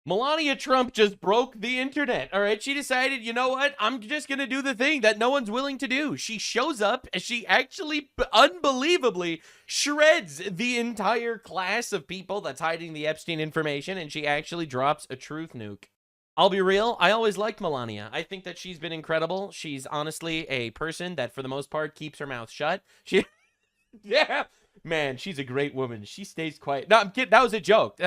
Melania Trump just broke the internet. All right. She decided, you know what? I'm just going to do the thing that no one's willing to do. She shows up and she actually unbelievably shreds the entire class of people that's hiding the Epstein information. And she actually drops a truth nuke. I'll be real. I always liked Melania. I think that she's been incredible. She's honestly a person that for the most part keeps her mouth shut. She, yeah. Man, she's a great woman. She stays quiet. No, I'm kidding. That was a joke.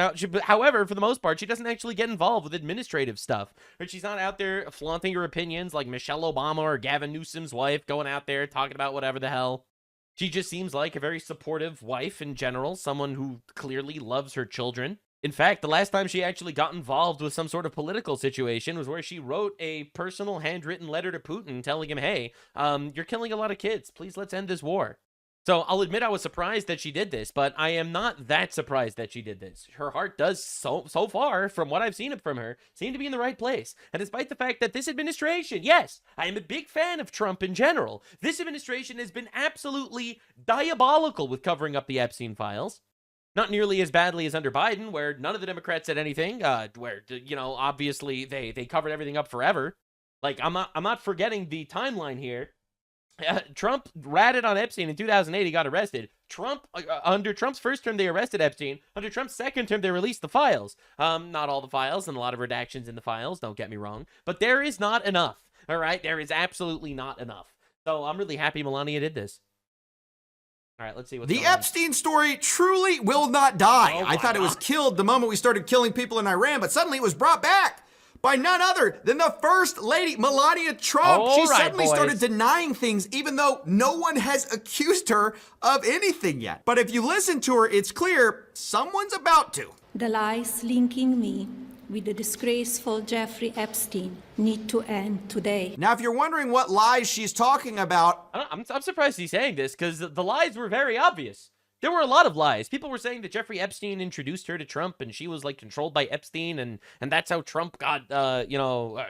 However, for the most part, she doesn't actually get involved with administrative stuff. Or she's not out there flaunting her opinions like Michelle Obama or Gavin Newsom's wife, going out there talking about whatever the hell. She just seems like a very supportive wife in general, someone who clearly loves her children. In fact, the last time she actually got involved with some sort of political situation was where she wrote a personal handwritten letter to Putin telling him, hey, you're killing a lot of kids. Please, let's end this war. So I'll admit I was surprised that she did this, but I am not that surprised that she did this. Her heart does, so far, from what I've seen from her, seem to be in the right place. And despite the fact that this administration, yes, I am a big fan of Trump in general, this administration has been absolutely diabolical with covering up the Epstein files. Not nearly as badly as under Biden, where none of the Democrats said anything, where, you know, obviously they covered everything up forever. Like, I'm not forgetting the timeline here. Trump ratted on Epstein in 2008. He got arrested. Under Trump's first term, they arrested Epstein. Under Trump's second term, they released the files. Not all the files and a lot of redactions in the files. Don't get me wrong. But there is not enough. All right. There is absolutely not enough. So I'm really happy Melania did this. All right. Let's see what's the going on. Epstein story truly will not die. Oh, I thought it was killed the moment we started killing people in Iran, but suddenly it was brought back by none other than the First Lady, Melania Trump. She suddenly started denying things even though no one has accused her of anything yet. But if you listen to her, it's clear someone's about to. The lies linking me with the disgraceful Jeffrey Epstein need to end today. Now, if you're wondering what lies she's talking about, I'm surprised he's saying this because the lies were very obvious. There were a lot of lies. People were saying that Jeffrey Epstein introduced her to Trump and she was like controlled by Epstein and that's how Trump got,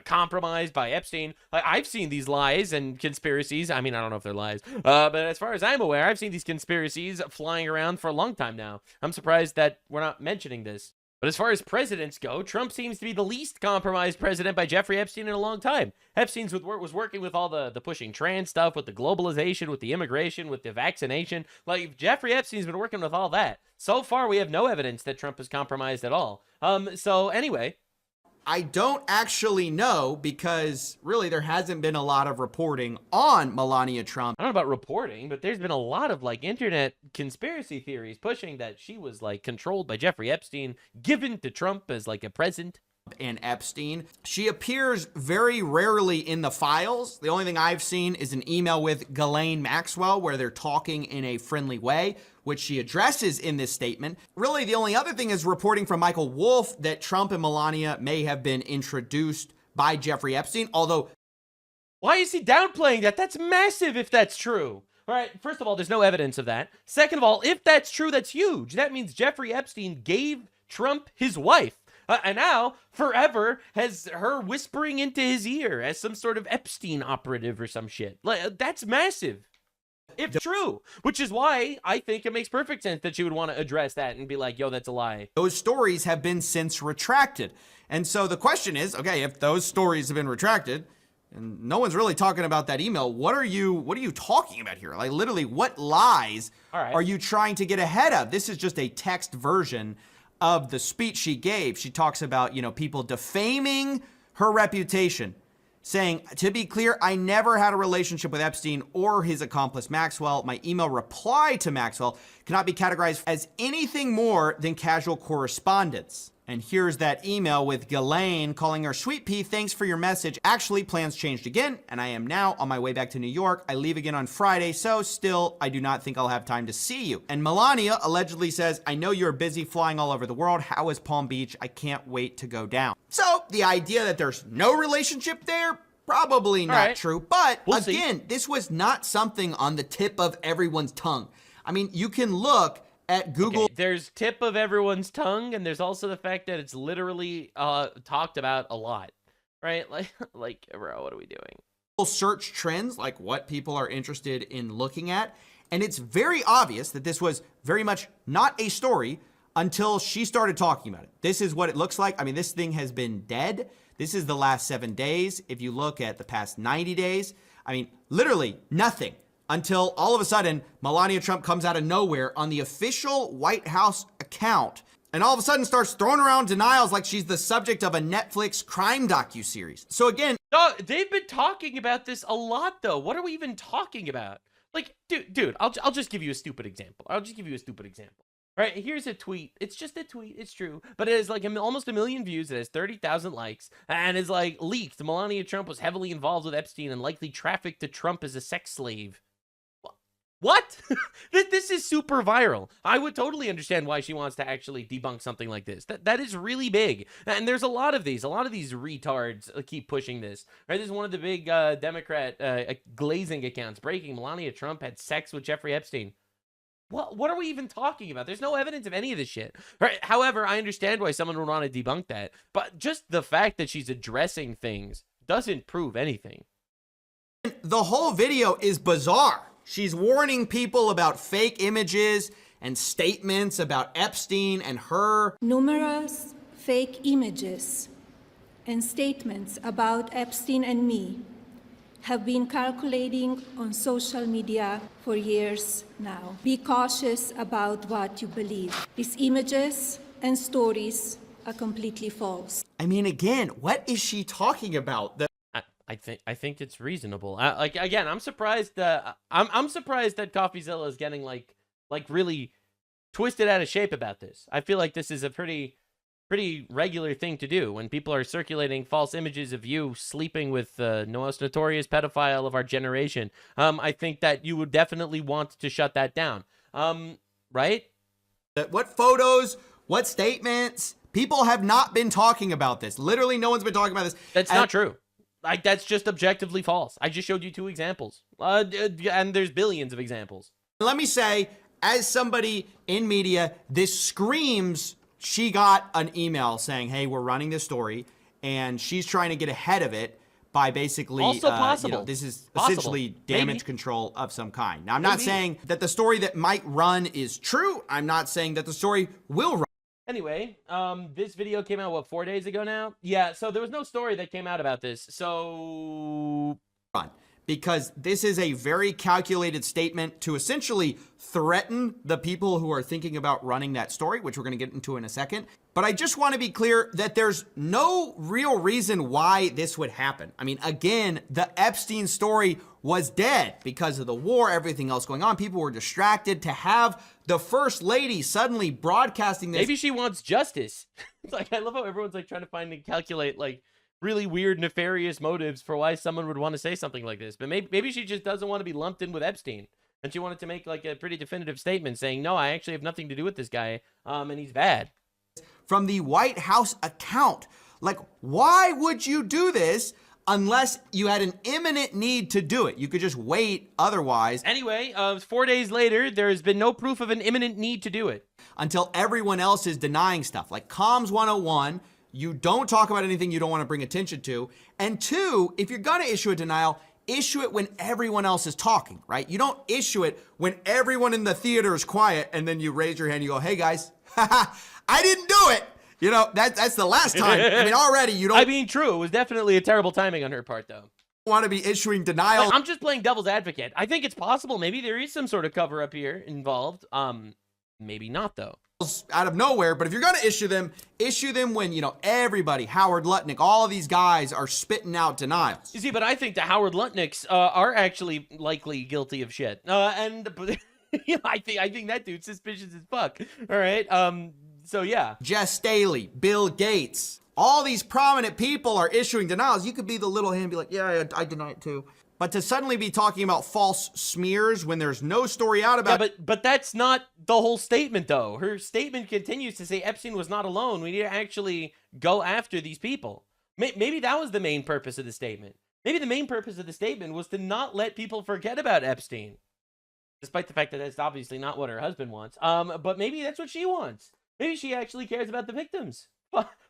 compromised by Epstein. Like, I've seen these lies and conspiracies. I mean, I don't know if they're lies, but as far as I'm aware, I've seen these conspiracies flying around for a long time now. I'm surprised that we're not mentioning this. But as far as presidents go, Trump seems to be the least compromised president by Jeffrey Epstein in a long time. Epstein was working with all the pushing trans stuff, with the globalization, with the immigration, with the vaccination. Like, Jeffrey Epstein's been working with all that. So far, we have no evidence that Trump is compromised at all. So anyway, I don't actually know because really there hasn't been a lot of reporting on Melania Trump. I don't know about reporting, but there's been a lot of like internet conspiracy theories pushing that she was like controlled by Jeffrey Epstein, given to Trump as like a present. And Epstein. She appears very rarely in the files. The only thing I've seen is an email with Ghislaine Maxwell where they're talking in a friendly way, which she addresses in this statement. Really, the only other thing is reporting from Michael Wolff that Trump and Melania may have been introduced by Jeffrey Epstein, although... Why is he downplaying that? That's massive if that's true. All right, first of all, there's no evidence of that. Second of all, if that's true, that's huge. That means Jeffrey Epstein gave Trump his wife. And now, forever, has her whispering into his ear as some sort of Epstein operative or some shit. Like, that's massive. If true. Which is why I think it makes perfect sense that she would want to address that and be like, yo, that's a lie. Those stories have been since retracted. And so the question is, okay, if those stories have been retracted, and no one's really talking about that email, what are you talking about here? Like, literally, what lies are you trying to get ahead of? This is just a text version of the speech she gave. She talks about, people defaming her reputation, saying, to be clear, I never had a relationship with Epstein or his accomplice Maxwell. My email reply to Maxwell cannot be categorized as anything more than casual correspondence. And here's that email with Ghislaine calling her, Sweet Pea, thanks for your message. Actually, plans changed again, and I am now on my way back to New York. I leave again on Friday, so still, I do not think I'll have time to see you. And Melania allegedly says, I know you're busy flying all over the world. How is Palm Beach? I can't wait to go down. So the idea that there's no relationship there, probably not true. But again, this was not something on the tip of everyone's tongue. I mean, you can look at Google. Okay, there's tip of everyone's tongue, and there's also the fact that it's literally talked about a lot, right? Like, bro, what are we doing? Search trends, like what people are interested in looking at, and it's very obvious that this was very much not a story until she started talking about it. This is what it looks like. I mean, this thing has been dead. This is the last 7 days. If you look at the past 90 days, I mean, literally nothing until all of a sudden Melania Trump comes out of nowhere on the official White House account and all of a sudden starts throwing around denials like she's the subject of a Netflix crime docuseries. So again, they've been talking about this a lot, though. What are we even talking about? Like, dude, I'll just give you a stupid example. All right, here's a tweet. It's just a tweet. It's true. But it has like almost 1 million views. It has 30,000 likes and is like leaked. Melania Trump was heavily involved with Epstein and likely trafficked to Trump as a sex slave. What? This is super viral. I would totally understand why she wants to actually debunk something like this. That is really big. And there's a lot of these. A lot of these retards keep pushing this. Right? This is one of the big Democrat glazing accounts. Breaking: Melania Trump had sex with Jeffrey Epstein. What are we even talking about? There's no evidence of any of this shit. Right? However, I understand why someone would want to debunk that. But just the fact that she's addressing things doesn't prove anything. The whole video is bizarre. She's warning people about fake images and statements about Epstein and her. Numerous fake images and statements about Epstein and me have been circulating on social media for years now. Be cautious about what you believe. These images and stories are completely false. I mean, again, what is she talking about? I think it's reasonable. Like, again, I'm surprised. I'm surprised that CoffeeZilla is getting like really twisted out of shape about this. I feel like this is a pretty regular thing to do when people are circulating false images of you sleeping with the most notorious pedophile of our generation. I think that you would definitely want to shut that down. Right? What photos? What statements? People have not been talking about this. Literally, no one's been talking about this. That's not true. Like, that's just objectively false. I just showed you 2 examples. And there's billions of examples. Let me say, as somebody in media, this screams she got an email saying, hey, we're running this story, and she's trying to get ahead of it by basically, also possible. This is Possible. essentially damage Maybe. control of some kind. Now, I'm not saying that the story that might run is true. I'm not saying that the story will run. Anyway, this video came out, what, 4 days ago now? Yeah, so there was no story that came out about this. So... Because this is a very calculated statement to essentially threaten the people who are thinking about running that story, which we're going to get into in a second. But I just want to be clear that there's no real reason why this would happen. I mean, again, the Epstein story was dead because of the war, everything else going on. People were distracted. To have the first lady suddenly broadcasting this. Maybe she wants justice. It's like, I love how everyone's like trying to find and calculate like really weird, nefarious motives for why someone would want to say something like this. But maybe she just doesn't want to be lumped in with Epstein. And she wanted to make like a pretty definitive statement saying, no, I actually have nothing to do with this guy, and he's bad. From the White House account. Like, why would you do this unless you had an imminent need to do it? You could just wait otherwise. Anyway, 4 days later, there has been no proof of an imminent need to do it. Until everyone else is denying stuff. Like Comms 101, you don't talk about anything you don't want to bring attention to. And 2, if you're going to issue a denial, issue it when everyone else is talking, right? You don't issue it when everyone in the theater is quiet and then you raise your hand and you go, hey guys, I didn't do it. You know, that's the last time. I mean, already you don't. I mean, true. It was definitely a terrible timing on her part, though. Want to be issuing denial. I'm just playing devil's advocate. I think it's possible. Maybe there is some sort of cover up here involved. Maybe not, though. Out of nowhere, but if you're going to issue them when, you know, everybody, Howard Lutnick, all of these guys are spitting out denials. You see, but I think the Howard Lutnicks are actually likely guilty of shit. And you know, I think that dude's suspicious as fuck. All right. So yeah. Jess Staley, Bill Gates, all these prominent people are issuing denials. You could be the little hand and be like, yeah, I deny it too. But to suddenly be talking about false smears when there's no story out about it. But that's not the whole statement, though. Her statement continues to say Epstein was not alone. We need to actually go after these people. Maybe that was the main purpose of the statement. Maybe the main purpose of the statement was to not let people forget about Epstein. Despite the fact that that's obviously not what her husband wants. But maybe that's what she wants. Maybe she actually cares about the victims.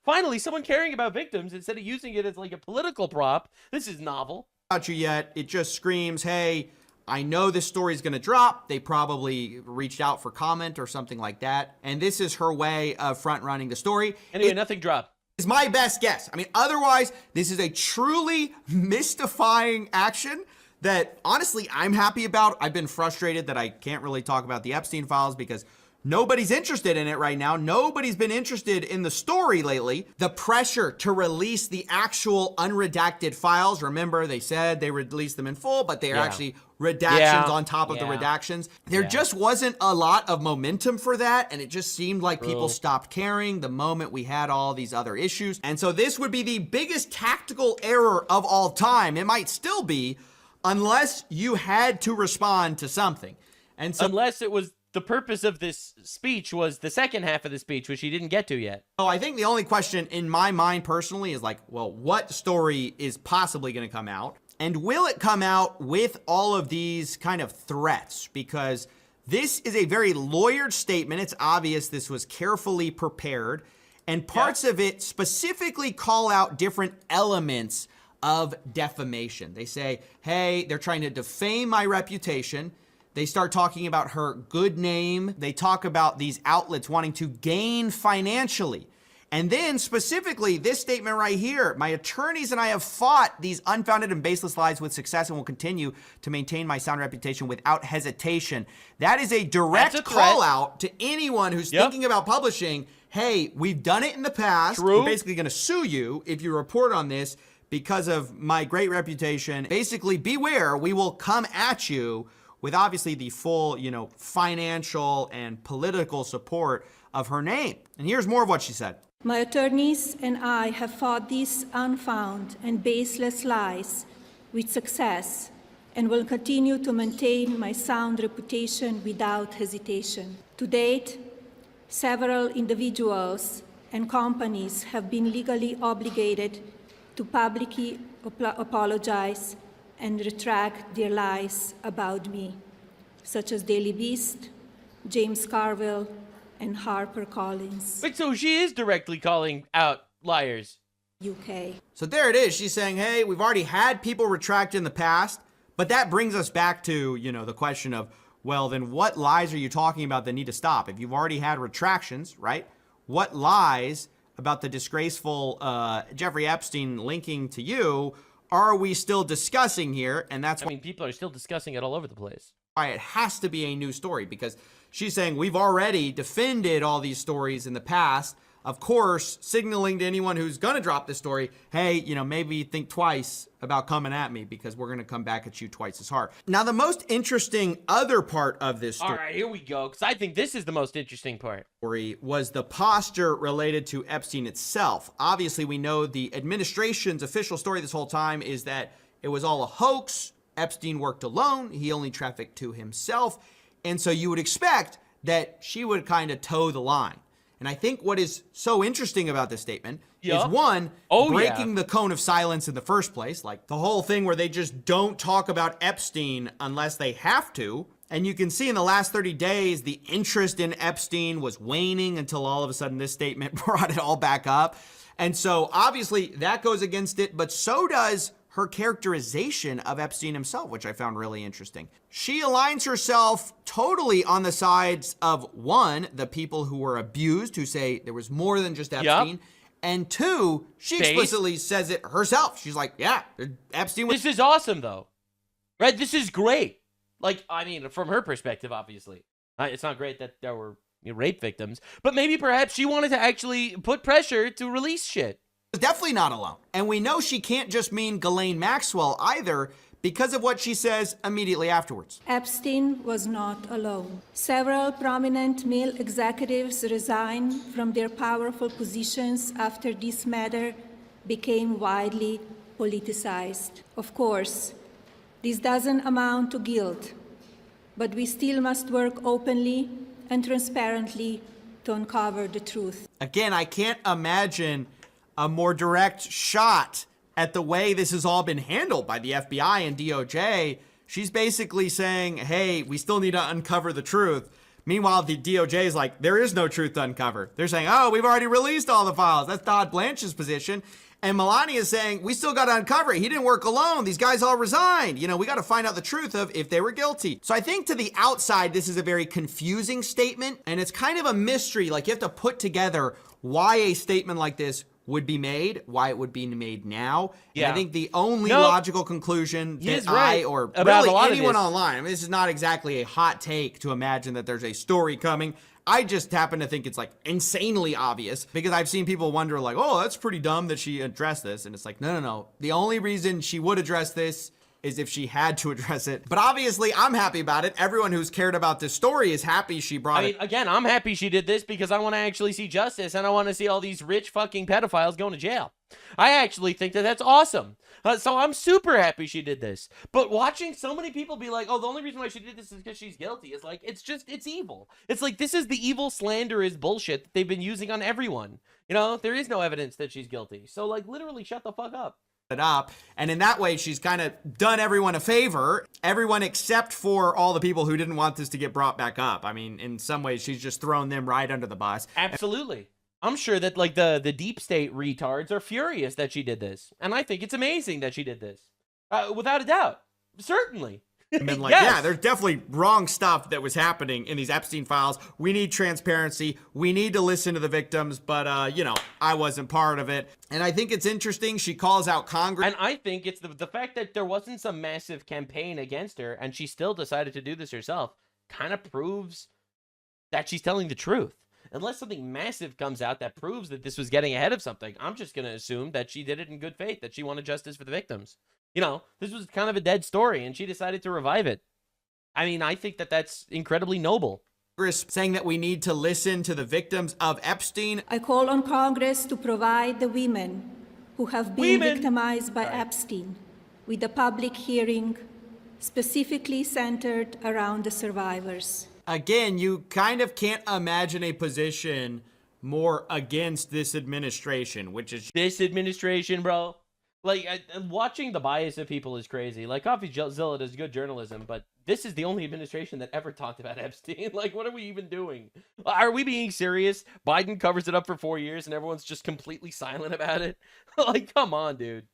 Finally, someone caring about victims instead of using it as like a political prop. This is novel. You yet. It just screams, hey, I know this story is going to drop. They probably reached out for comment or something like that. And this is her way of front running the story. Anyway, nothing dropped. Is my best guess. I mean, otherwise, this is a truly mystifying action that honestly I'm happy about. I've been frustrated that I can't really talk about the Epstein files because nobody's interested in it right now. Nobody's been interested in the story lately. The pressure to release the actual unredacted files. Remember, they said they released them in full, but they are actually redactions on top of the redactions. There just wasn't a lot of momentum for that, and it just seemed like people stopped caring the moment we had all these other issues. And so this would be the biggest tactical error of all time. It might still be, unless you had to respond to something. And so unless it was the purpose of this speech was the second half of the speech, which he didn't get to yet. Oh, I think the only question in my mind personally is like, well, what story is possibly going to come out? And will it come out with all of these kind of threats? Because this is a very lawyered statement. It's obvious this was carefully prepared. And parts of it specifically call out different elements of defamation. They say, hey, they're trying to defame my reputation. They start talking about her good name. They talk about these outlets wanting to gain financially. And then specifically this statement right here, my attorneys and I have fought these unfounded and baseless lies with success and will continue to maintain my sound reputation without hesitation. That is a direct call out to anyone who's thinking about publishing. Hey, we've done it in the past. We're basically going to sue you if you report on this because of my great reputation. Basically, beware, we will come at you with obviously the full, financial and political support of her name. And here's more of what she said. My attorneys and I have fought these unfounded and baseless lies with success and will continue to maintain my sound reputation without hesitation. To date, several individuals and companies have been legally obligated to publicly apologize and retract their lies about me, such as Daily Beast, James Carville, and HarperCollins. Wait, so she is directly calling out liars. UK. So there it is. She's saying, hey, we've already had people retract in the past, but that brings us back to, the question of, well, then what lies are you talking about that need to stop? If you've already had retractions, right? What lies about the disgraceful Jeffrey Epstein linking to you are we still discussing here? And that's why people are still discussing it all over the place. Why it has to be a new story, because she's saying we've already defended all these stories in the past. Of course, signaling to anyone who's going to drop this story, hey, maybe think twice about coming at me because we're going to come back at you twice as hard. Now, the most interesting other part of this story. All right, here we go, because I think this is the most interesting part. Was the posture related to Epstein itself. Obviously, we know the administration's official story this whole time is that it was all a hoax. Epstein worked alone. He only trafficked to himself. And so you would expect that she would kind of toe the line. And I think what is so interesting about this statement is one, breaking the cone of silence in the first place, like the whole thing where they just don't talk about Epstein unless they have to. And you can see in the last 30 days, the interest in Epstein was waning until all of a sudden this statement brought it all back up. And so obviously that goes against it, but so does her characterization of Epstein himself, which I found really interesting. She aligns herself totally on the sides of, one, the people who were abused, who say there was more than just Epstein, and two, she explicitly says it herself. She's like, yeah, Epstein was... This is awesome, though. Right? This is great. From her perspective, obviously. It's not great that there were rape victims, but maybe perhaps she wanted to actually put pressure to release shit. Definitely not alone. And we know she can't just mean Ghislaine Maxwell either because of what she says immediately afterwards. Epstein was not alone. Several prominent male executives resigned from their powerful positions after this matter became widely politicized. Of course, this doesn't amount to guilt, but we still must work openly and transparently to uncover the truth. Again, I can't imagine a more direct shot at the way this has all been handled by the FBI and DOJ. She's basically saying, hey, we still need to uncover the truth, Meanwhile, the DOJ is like, there is no truth to uncover. They're saying, oh, we've already released all the files. That's Todd Blanche's position. And Melania is saying, we still got to uncover it. He didn't work alone. These guys all resigned. You know, we got to find out the truth of if they were guilty. So I think to the outside, this is a very confusing statement. And it's kind of a mystery. Like, you have to put together why a statement like this would be made, why it would be made now. Yeah. And I think the only logical conclusion that I, or really anyone online, I mean, this is not exactly a hot take to imagine that there's a story coming. I just happen to think it's like insanely obvious because I've seen people wonder like, oh, that's pretty dumb that she addressed this. And it's like, no. The only reason she would address this is if she had to address it. But obviously, I'm happy about it. Everyone who's cared about this story is happy she brought it. Again, I'm happy she did this because I want to actually see justice and I want to see all these rich fucking pedophiles going to jail. I actually think that that's awesome. So I'm super happy she did this. But watching so many people be like, oh, the only reason why she did this is because she's guilty. It's like, it's evil. It's like, this is the evil slanderous bullshit that they've been using on everyone. You know, there is no evidence that she's guilty. So like, literally shut the fuck up. It up, and in that way she's kind of done everyone a favor, everyone except for all the people who didn't want this to get brought back up. I mean, in some ways she's just thrown them right under the bus. Absolutely. I'm sure that like the deep state retards are furious that she did this, and I think it's amazing that she did this, without a doubt. Certainly. And then, like, yes. Yeah, there's definitely wrong stuff that was happening in these Epstein files. We need transparency. We need to listen to the victims, but, you know, I wasn't part of it. And I think it's interesting. She calls out Congress. And I think it's the fact that there wasn't some massive campaign against her and she still decided to do this herself kind of proves that she's telling the truth. Unless something massive comes out that proves that this was getting ahead of something, I'm just going to assume that she did it in good faith, that she wanted justice for the victims. You know, this was kind of a dead story, and she decided to revive it. I mean, I think that that's incredibly noble. Congress saying that we need to listen to the victims of Epstein. I call on Congress to provide the women who have been victimized by Epstein with a public hearing specifically centered around the survivors. Again, you kind of can't imagine a position more against this administration, which is... This administration, bro. Like, watching the bias of people is crazy. Like, CoffeeZilla does good journalism, but this is the only administration that ever talked about Epstein. Like, what are we even doing? Are we being serious? Biden covers it up for 4 years and everyone's just completely silent about it? Like, come on, dude.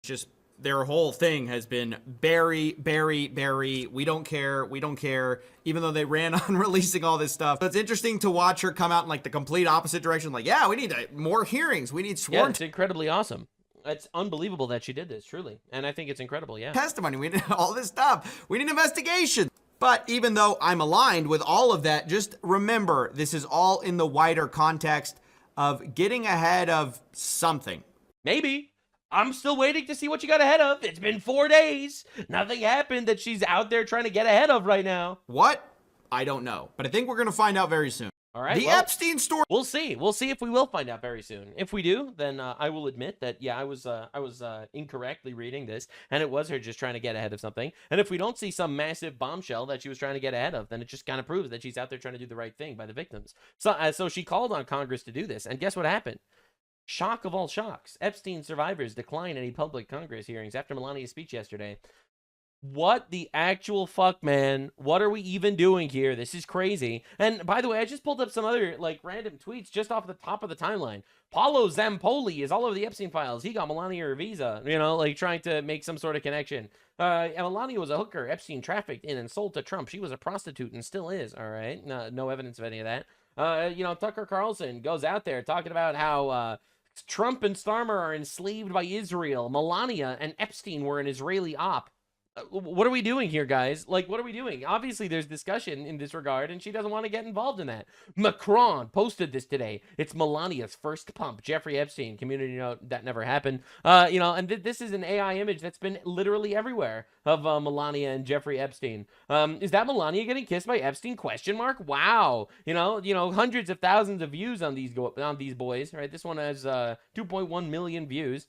Just their whole thing has been bury. We don't care, even though they ran on releasing all this stuff. So it's interesting to watch her come out in like the complete opposite direction. Like, yeah, we need more hearings. We need sworn. Yeah, it's incredibly awesome. It's unbelievable that she did this, truly. And I think it's incredible, yeah. Testimony, we need all this stuff. We need investigation. But even though I'm aligned with all of that, just remember, this is all in the wider context of getting ahead of something. Maybe. I'm still waiting to see what you got ahead of. It's been 4 days. Nothing happened that she's out there trying to get ahead of right now. What? I don't know. But I think we're going to find out very soon. All right. The Epstein story. We'll see. We'll see if we will find out very soon. If we do, then I will admit that, yeah, I was incorrectly reading this, and it was her just trying to get ahead of something. And if we don't see some massive bombshell that she was trying to get ahead of, then it just kind of proves that she's out there trying to do the right thing by the victims. So she called on Congress to do this, and guess what happened? Shock of all shocks. Epstein survivors decline any public Congress hearings after Melania's speech yesterday. What the actual fuck, man? What are we even doing here? This is crazy. And by the way, I just pulled up some other like random tweets just off the top of the timeline. Paulo Zampoli is all over the Epstein files. He got Melania her visa, you know, like trying to make some sort of connection. Melania was a hooker Epstein trafficked in and sold to Trump. She was a prostitute and still is, all right? No evidence of any of that. You know, Tucker Carlson goes out there talking about how Trump and Starmer are enslaved by Israel. Melania and Epstein were an Israeli op. What are we doing here, guys? Like, what are we doing? Obviously, there's discussion in this regard, and she doesn't want to get involved in that. Macron posted this today. It's Melania's first pump. Jeffrey Epstein, community note, that never happened. You know, and this is an AI image that's been literally everywhere of Melania and Jeffrey Epstein. Is that Melania getting kissed by Epstein? Question mark. Wow. You know, hundreds of thousands of views on these boys. Right. This one has 2.1 million views.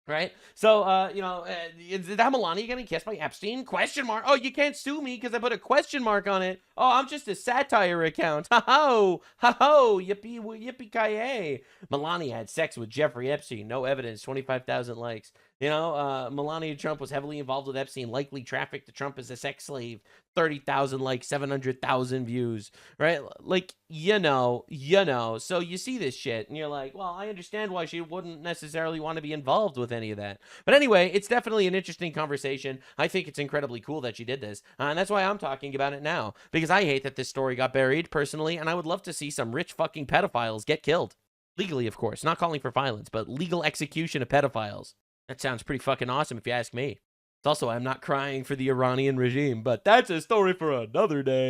Right? So, you know, is that Melania getting kissed by Epstein? Question mark. Oh, you can't sue me because I put a question mark on it. Oh, I'm just a satire account. Ha-ho! Ha-ho! Yippee-ki-yay. Melania had sex with Jeffrey Epstein. No evidence. 25,000 likes. You know, Melania Trump was heavily involved with Epstein, likely trafficked to Trump as a sex slave. 30,000 likes, 700,000 views, right? Like, you know. So you see this shit and you're like, well, I understand why she wouldn't necessarily want to be involved with any of that. But anyway, it's definitely an interesting conversation. I think it's incredibly cool that she did this. And that's why I'm talking about it now, because I hate that this story got buried personally. And I would love to see some rich fucking pedophiles get killed. Legally, of course, not calling for violence, but legal execution of pedophiles. That sounds pretty fucking awesome if you ask me. It's also, I'm not crying for the Iranian regime, but that's a story for another day.